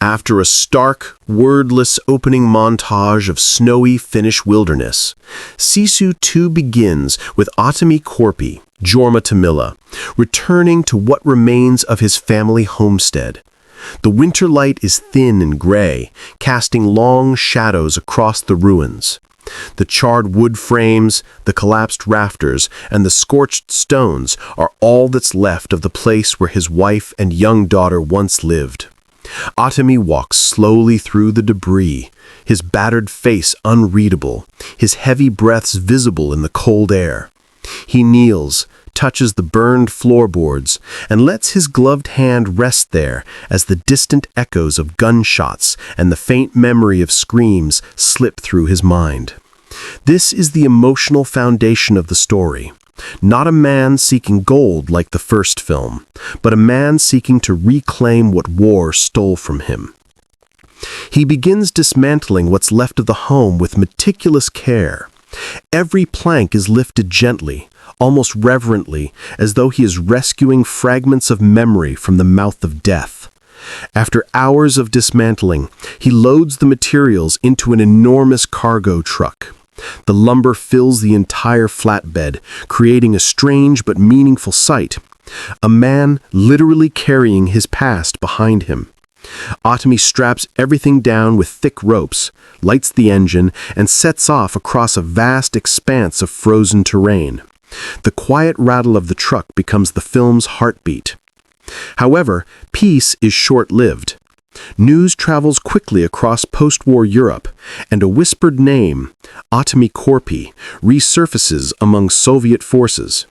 After a stark, wordless opening montage of snowy Finnish wilderness, Sisu 2 begins with Atami Korpi, Jorma Tamila, returning to what remains of his family homestead. The winter light is thin and gray, casting long shadows across the ruins. The charred wood frames, the collapsed rafters, and the scorched stones are all that's left of the place where his wife and young daughter once lived. Atami walks slowly through the debris, his battered face unreadable, his heavy breaths visible in the cold air. He kneels, touches the burned floorboards, and lets his gloved hand rest there as the distant echoes of gunshots and the faint memory of screams slip through his mind. This is the emotional foundation of the story. Not a man seeking gold like the first film, but a man seeking to reclaim what war stole from him. He begins dismantling what's left of the home with meticulous care. Every plank is lifted gently, almost reverently, as though he is rescuing fragments of memory from the mouth of death. After hours of dismantling, he loads the materials into an enormous cargo truck. The lumber fills the entire flatbed, creating a strange but meaningful sight. A man literally carrying his past behind him. Atami straps everything down with thick ropes, lights the engine, and sets off across a vast expanse of frozen terrain. The quiet rattle of the truck becomes the film's heartbeat. However, peace is short-lived. News travels quickly across post-war Europe, and a whispered name, Atami Korpi, resurfaces among Soviet forces.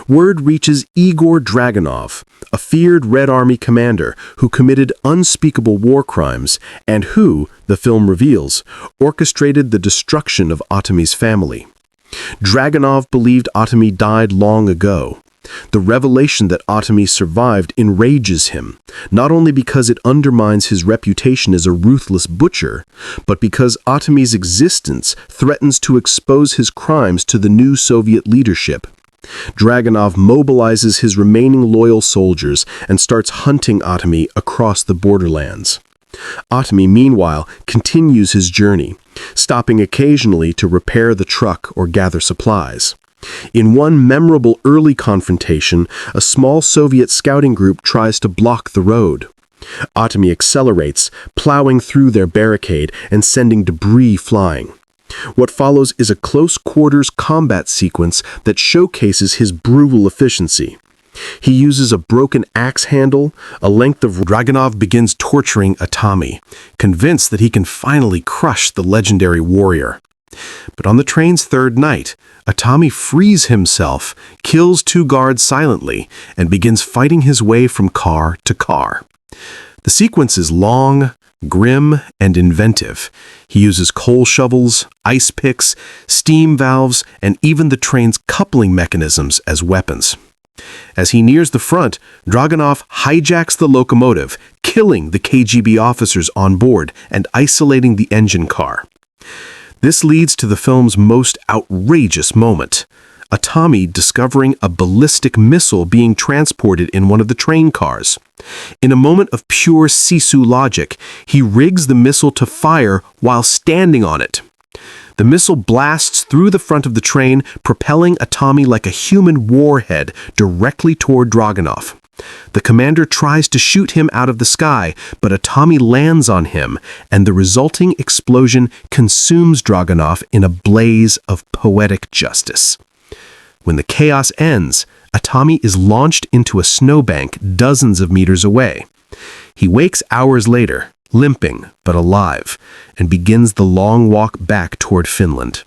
Word reaches Igor Dragunov, a feared Red Army commander who committed unspeakable war crimes and who, the film reveals, orchestrated the destruction of Atami's family. Dragunov believed Atami died long ago. The revelation that Atami survived enrages him, not only because it undermines his reputation as a ruthless butcher, but because Atami's existence threatens to expose his crimes to the new Soviet leadership. Dragunov mobilizes his remaining loyal soldiers and starts hunting Atami across the borderlands. Atami, meanwhile, continues his journey, stopping occasionally to repair the truck or gather supplies. In one memorable early confrontation, a small Soviet scouting group tries to block the road. Atami accelerates, plowing through their barricade and sending debris flying. What follows is a close-quarters combat sequence that showcases his brutal efficiency. He uses a broken axe handle, a length of Dragunov begins torturing Atami, convinced that he can finally crush the legendary warrior. But on the train's third night, Atami frees himself, kills two guards silently, and begins fighting his way from car to car. The sequence is long, grim, and inventive. He uses coal shovels, ice picks, steam valves, and even the train's coupling mechanisms as weapons. As he nears the front, Dragunov hijacks the locomotive, killing the KGB officers on board and isolating the engine car. This leads to the film's most outrageous moment, Atami discovering a ballistic missile being transported in one of the train cars. In a moment of pure Sisu logic, he rigs the missile to fire while standing on it. The missile blasts through the front of the train, propelling Atami like a human warhead directly toward Dragunov. The commander tries to shoot him out of the sky, but Atami lands on him, and the resulting explosion consumes Dragunov in a blaze of poetic justice. When the chaos ends, Atami is launched into a snowbank dozens of meters away. He wakes hours later, limping but alive, and begins the long walk back toward Finland.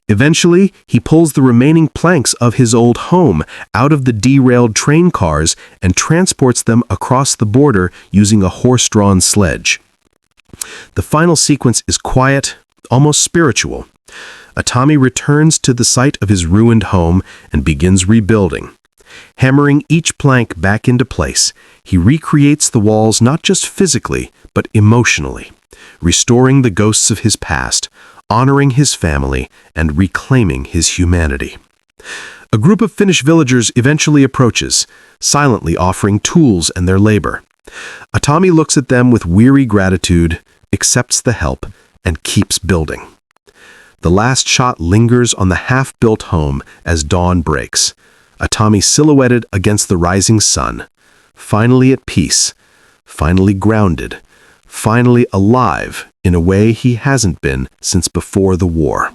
Eventually, he pulls the remaining planks of his old home out of the derailed train cars and transports them across the border using a horse-drawn sledge. The final sequence is quiet, almost spiritual. Atami returns to the site of his ruined home and begins rebuilding. Hammering each plank back into place, he recreates the walls not just physically, but emotionally, restoring the ghosts of his past, honoring his family, and reclaiming his humanity. A group of Finnish villagers eventually approaches, silently offering tools and their labor. Atami looks at them with weary gratitude, accepts the help, and keeps building. The last shot lingers on the half-built home as dawn breaks, Atami silhouetted against the rising sun, finally at peace, finally grounded, finally alive in a way he hasn't been since before the war.